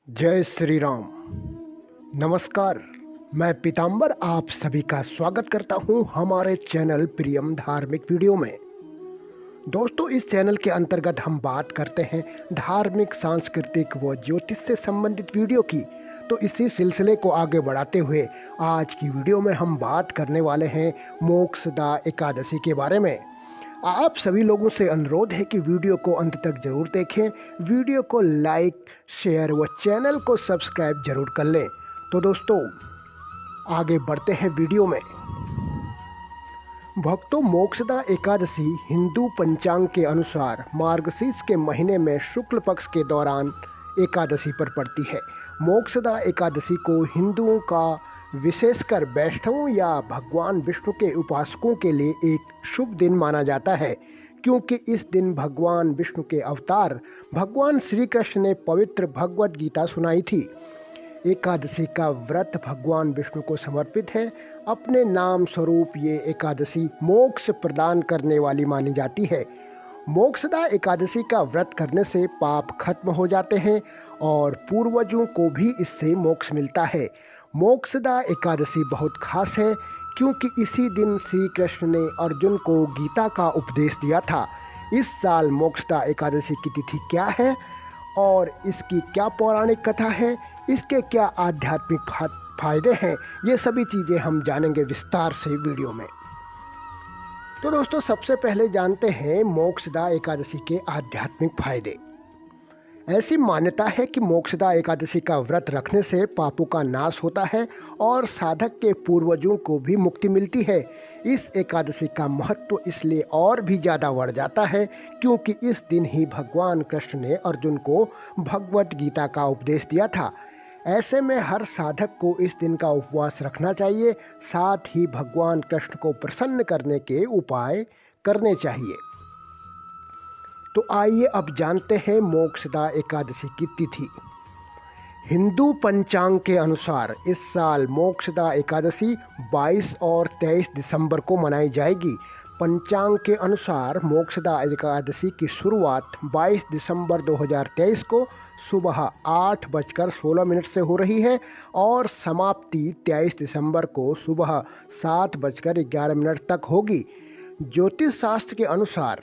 जय श्री राम। नमस्कार, मैं पीताम्बर आप सभी का स्वागत करता हूं हमारे चैनल प्रियम धार्मिक वीडियो में। दोस्तों, इस चैनल के अंतर्गत हम बात करते हैं धार्मिक, सांस्कृतिक व ज्योतिष से संबंधित वीडियो की। तो इसी सिलसिले को आगे बढ़ाते हुए आज की वीडियो में हम बात करने वाले हैं मोक्षदा एकादशी के बारे में। आप सभी लोगों से अनुरोध है कि वीडियो को अंत तक जरूर देखें, वीडियो को लाइक, शेयर व चैनल को सब्सक्राइब जरूर कर लें। तो दोस्तों, आगे बढ़ते हैं वीडियो में। भक्तों, मोक्षदा एकादशी हिंदू पंचांग के अनुसार मार्गशीर्ष के महीने में शुक्ल पक्ष के दौरान एकादशी पर पड़ती है। मोक्षदा एकादशी को हिंदुओं का, विशेषकर वैष्णवों या भगवान विष्णु के उपासकों के लिए एक शुभ दिन माना जाता है, क्योंकि इस दिन भगवान विष्णु के अवतार भगवान श्री कृष्ण ने पवित्र भगवद गीता सुनाई थी। एकादशी का व्रत भगवान विष्णु को समर्पित है। अपने नाम स्वरूप ये एकादशी मोक्ष प्रदान करने वाली मानी जाती है। मोक्षदा एकादशी का व्रत करने से पाप खत्म हो जाते हैं और पूर्वजों को भी इससे मोक्ष मिलता है। मोक्षदा एकादशी बहुत खास है, क्योंकि इसी दिन श्री कृष्ण ने अर्जुन को गीता का उपदेश दिया था। इस साल मोक्षदा एकादशी की तिथि क्या है और इसकी क्या पौराणिक कथा है, इसके क्या आध्यात्मिक फायदे हैं, ये सभी चीज़ें हम जानेंगे विस्तार से वीडियो में। तो दोस्तों, सबसे पहले जानते हैं मोक्षदा एकादशी के आध्यात्मिक फायदे। ऐसी मान्यता है कि मोक्षदा एकादशी का व्रत रखने से पापों का नाश होता है और साधक के पूर्वजों को भी मुक्ति मिलती है। इस एकादशी का महत्व इसलिए और भी ज़्यादा बढ़ जाता है, क्योंकि इस दिन ही भगवान कृष्ण ने अर्जुन को भगवद गीता का उपदेश दिया था। ऐसे में हर साधक को इस दिन का उपवास रखना चाहिए, साथ ही भगवान कृष्ण को प्रसन्न करने के उपाय करने चाहिए। तो आइए अब जानते हैं मोक्षदा एकादशी की तिथि। हिंदू पंचांग के अनुसार इस साल मोक्षदा एकादशी 22 और 23 दिसंबर को मनाई जाएगी। पंचांग के अनुसार मोक्षदा एकादशी की शुरुआत 22 दिसंबर 2023 को सुबह 8:16 से हो रही है और समाप्ति 23 दिसंबर को सुबह 7:11 तक होगी। ज्योतिष शास्त्र के अनुसार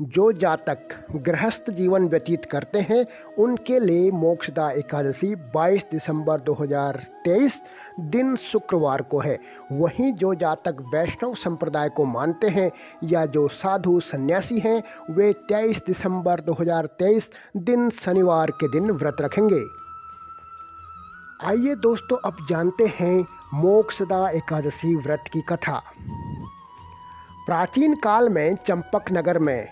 जो जातक गृहस्थ जीवन व्यतीत करते हैं उनके लिए मोक्षदा एकादशी 22 दिसंबर 2023 दिन शुक्रवार को है। वहीं जो जातक वैष्णव संप्रदाय को मानते हैं या जो साधु सन्यासी हैं, वे 23 दिसंबर 2023 दिन शनिवार के दिन व्रत रखेंगे। आइए दोस्तों, अब जानते हैं मोक्षदा एकादशी व्रत की कथा। प्राचीन काल में चंपक नगर में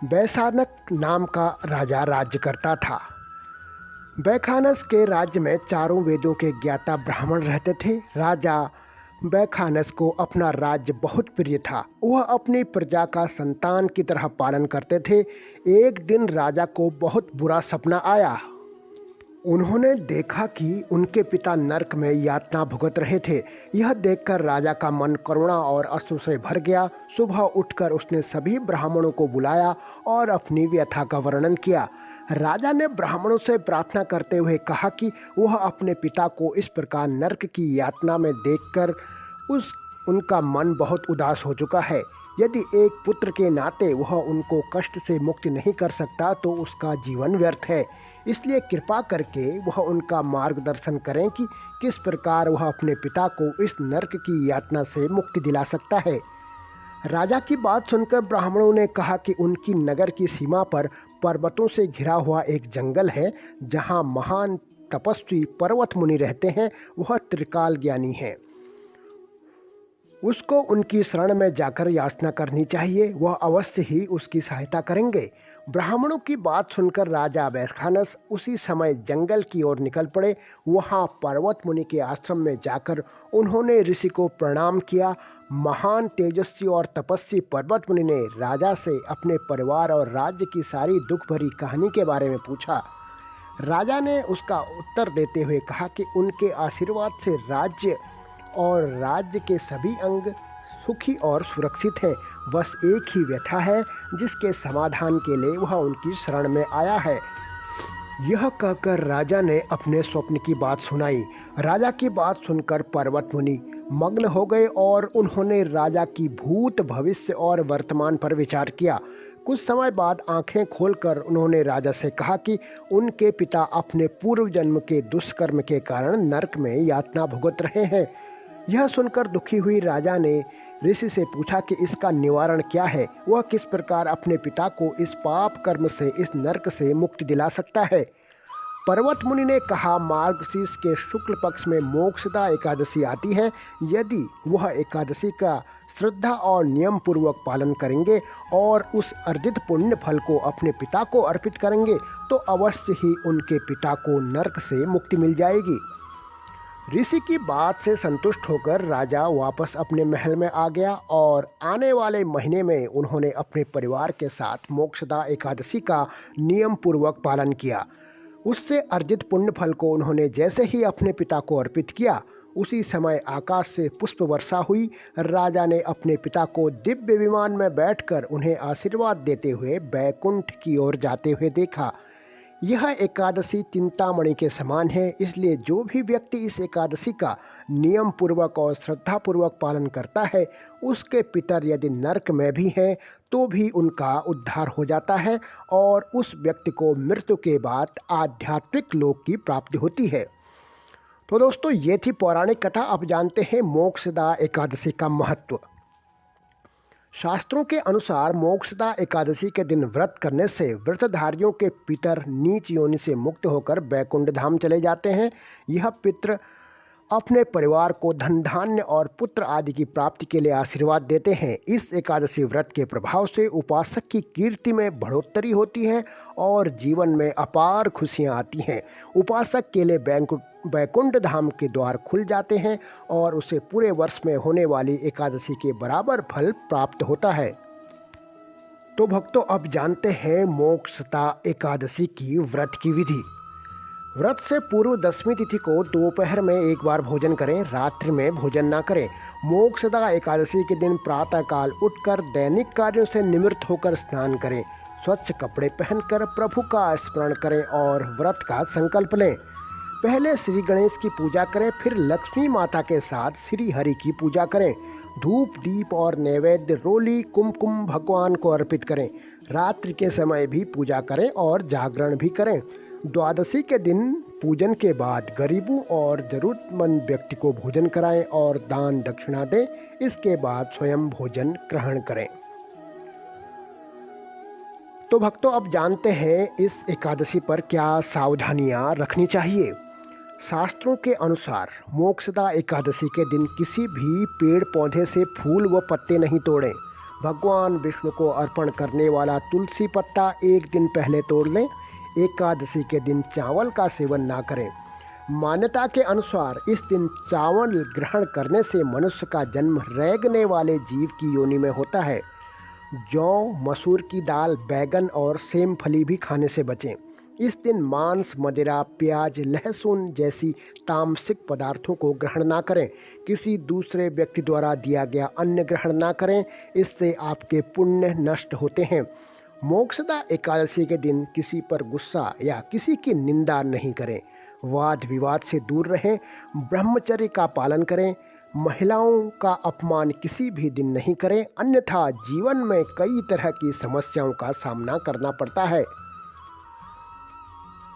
वैशानक नाम का राजा राज्य करता था। वैखानस के राज्य में चारों वेदों के ज्ञाता ब्राह्मण रहते थे। राजा वैखानस को अपना राज्य बहुत प्रिय था। वह अपनी प्रजा का संतान की तरह पालन करते थे। एक दिन राजा को बहुत बुरा सपना आया। उन्होंने देखा कि उनके पिता नरक में यातना भुगत रहे थे। यह देखकर राजा का मन करुणा और अश्रु से भर गया। सुबह उठकर उसने सभी ब्राह्मणों को बुलाया और अपनी व्यथा का वर्णन किया। राजा ने ब्राह्मणों से प्रार्थना करते हुए कहा कि वह अपने पिता को इस प्रकार नरक की यातना में देखकर उनका मन बहुत उदास हो चुका है। यदि एक पुत्र के नाते वह उनको कष्ट से मुक्त नहीं कर सकता तो उसका जीवन व्यर्थ है। इसलिए कृपा करके वह उनका मार्गदर्शन करें कि किस प्रकार वह अपने पिता को इस नरक की यातना से मुक्ति दिला सकता है। राजा की बात सुनकर ब्राह्मणों ने कहा कि उनकी नगर की सीमा पर पर्वतों से घिरा हुआ एक जंगल है, जहाँ महान तपस्वी पर्वत मुनि रहते हैं। वह त्रिकाल ज्ञानी है, उसको उनकी शरण में जाकर याचना करनी चाहिए। वह अवश्य ही उसकी सहायता करेंगे। ब्राह्मणों की बात सुनकर राजा वैखानस उसी समय जंगल की ओर निकल पड़े। वहाँ पर्वत मुनि के आश्रम में जाकर उन्होंने ऋषि को प्रणाम किया। महान तेजस्वी और तपस्वी पर्वत मुनि ने राजा से अपने परिवार और राज्य की सारी दुख भरी कहानी के बारे में पूछा। राजा ने उसका उत्तर देते हुए कहा कि उनके आशीर्वाद से राज्य और राज्य के सभी अंग सुखी और सुरक्षित हैं। बस एक ही व्यथा है जिसके समाधान के लिए वह उनकी शरण में आया है। यह कहकर राजा ने अपने स्वप्न की बात सुनाई। राजा की बात सुनकर पर्वत मुनि मग्न हो गए और उन्होंने राजा की भूत, भविष्य और वर्तमान पर विचार किया। कुछ समय बाद आंखें खोलकर उन्होंने राजा से कहा कि उनके पिता अपने पूर्व जन्म के दुष्कर्म के कारण नरक में यातना भुगत रहे हैं। यह सुनकर दुखी हुई राजा ने ऋषि से पूछा कि इसका निवारण क्या है, वह किस प्रकार अपने पिता को इस पाप कर्म से, इस नरक से मुक्ति दिला सकता है। पर्वत मुनि ने कहा, मार्गशीर्ष के शुक्ल पक्ष में मोक्षदा एकादशी आती है। यदि वह एकादशी का श्रद्धा और नियम पूर्वक पालन करेंगे और उस अर्जित पुण्य फल को अपने पिता को अर्पित करेंगे तो अवश्य ही उनके पिता को नरक से मुक्ति मिल जाएगी। ऋषि की बात से संतुष्ट होकर राजा वापस अपने महल में आ गया और आने वाले महीने में उन्होंने अपने परिवार के साथ मोक्षदा एकादशी का नियम पूर्वक पालन किया। उससे अर्जित पुण्य फल को उन्होंने जैसे ही अपने पिता को अर्पित किया, उसी समय आकाश से पुष्प वर्षा हुई। राजा ने अपने पिता को दिव्य विमान में बैठकर उन्हें आशीर्वाद देते हुए बैकुंठ की ओर जाते हुए देखा। यह एकादशी चिंतामणि के समान है, इसलिए जो भी व्यक्ति इस एकादशी का नियम पूर्वक और श्रद्धापूर्वक पालन करता है, उसके पितर यदि नरक में भी हैं तो भी उनका उद्धार हो जाता है और उस व्यक्ति को मृत्यु के बाद आध्यात्मिक लोक की प्राप्ति होती है। तो दोस्तों, ये थी पौराणिक कथा। अब जानते हैं मोक्षदा एकादशी का महत्व। शास्त्रों के अनुसार मोक्षदा एकादशी के दिन व्रत करने से व्रतधारियों के पितर नीच योनि से मुक्त होकर बैकुंठ धाम चले जाते हैं। यह पितर अपने परिवार को धन धान्य और पुत्र आदि की प्राप्ति के लिए आशीर्वाद देते हैं। इस एकादशी व्रत के प्रभाव से उपासक की कीर्ति में बढ़ोतरी होती है और जीवन में अपार खुशियां आती हैं। उपासक के लिए बैकुंठ धाम के द्वार खुल जाते हैं और उसे पूरे वर्ष में होने वाली एकादशी के बराबर फल प्राप्त होता है। तो भक्तों, अब जानते हैं मोक्षदा एकादशी की व्रत की विधि। व्रत से पूर्व दशमी तिथि को दोपहर में एक बार भोजन करें, रात्रि में भोजन ना करें। मोक्षदा एकादशी के दिन प्रातःकाल उठकर दैनिक कार्यों से निवृत्त होकर स्नान करें, स्वच्छ कपड़े पहनकर प्रभु का स्मरण करें और व्रत का संकल्प लें। पहले श्री गणेश की पूजा करें, फिर लक्ष्मी माता के साथ श्री हरि की पूजा करें। धूप, दीप और नैवेद्य, रोली, कुमकुम भगवान को अर्पित करें। रात्रि के समय भी पूजा करें और जागरण भी करें। द्वादशी के दिन पूजन के बाद गरीबों और जरूरतमंद व्यक्ति को भोजन कराएं और दान दक्षिणा दें। इसके बाद स्वयं भोजन ग्रहण करें। तो भक्तों, अब जानते हैं इस एकादशी पर क्या सावधानियां रखनी चाहिए। शास्त्रों के अनुसार मोक्षदा एकादशी के दिन किसी भी पेड़ पौधे से फूल व पत्ते नहीं तोड़ें। भगवान विष्णु को अर्पण करने वाला तुलसी पत्ता एक दिन पहले तोड़ लें। एकादशी के दिन चावल का सेवन ना करें। मान्यता के अनुसार इस दिन चावल ग्रहण करने से मनुष्य का जन्म रेंगने वाले जीव की योनि में होता है। जौ, मसूर की दाल, बैगन और सेम फली भी खाने से बचें। इस दिन मांस, मदिरा, प्याज, लहसुन जैसी तामसिक पदार्थों को ग्रहण ना करें। किसी दूसरे व्यक्ति द्वारा दिया गया अन्न ग्रहण ना करें, इससे आपके पुण्य नष्ट होते हैं। मोक्षदा एकादशी के दिन किसी पर गुस्सा या किसी की निंदा नहीं करें। वाद विवाद से दूर रहें। ब्रह्मचर्य का पालन करें। महिलाओं का अपमान किसी भी दिन नहीं करें, अन्यथा जीवन में कई तरह की समस्याओं का सामना करना पड़ता है।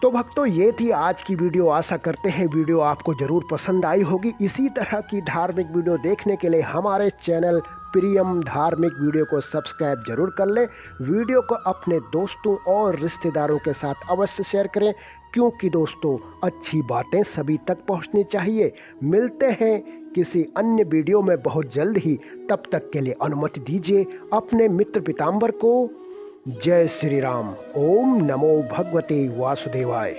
तो भक्तों, ये थी आज की वीडियो। आशा करते हैं वीडियो आपको ज़रूर पसंद आई होगी। इसी तरह की धार्मिक वीडियो देखने के लिए हमारे चैनल प्रियम धार्मिक वीडियो को सब्सक्राइब जरूर कर लें। वीडियो को अपने दोस्तों और रिश्तेदारों के साथ अवश्य शेयर करें, क्योंकि दोस्तों, अच्छी बातें सभी तक पहुंचनी चाहिए। मिलते हैं किसी अन्य वीडियो में बहुत जल्द ही। तब तक के लिए अनुमति दीजिए अपने मित्र पीताम्बर को। जय श्री राम। ओम नमो भगवते वासुदेवाय।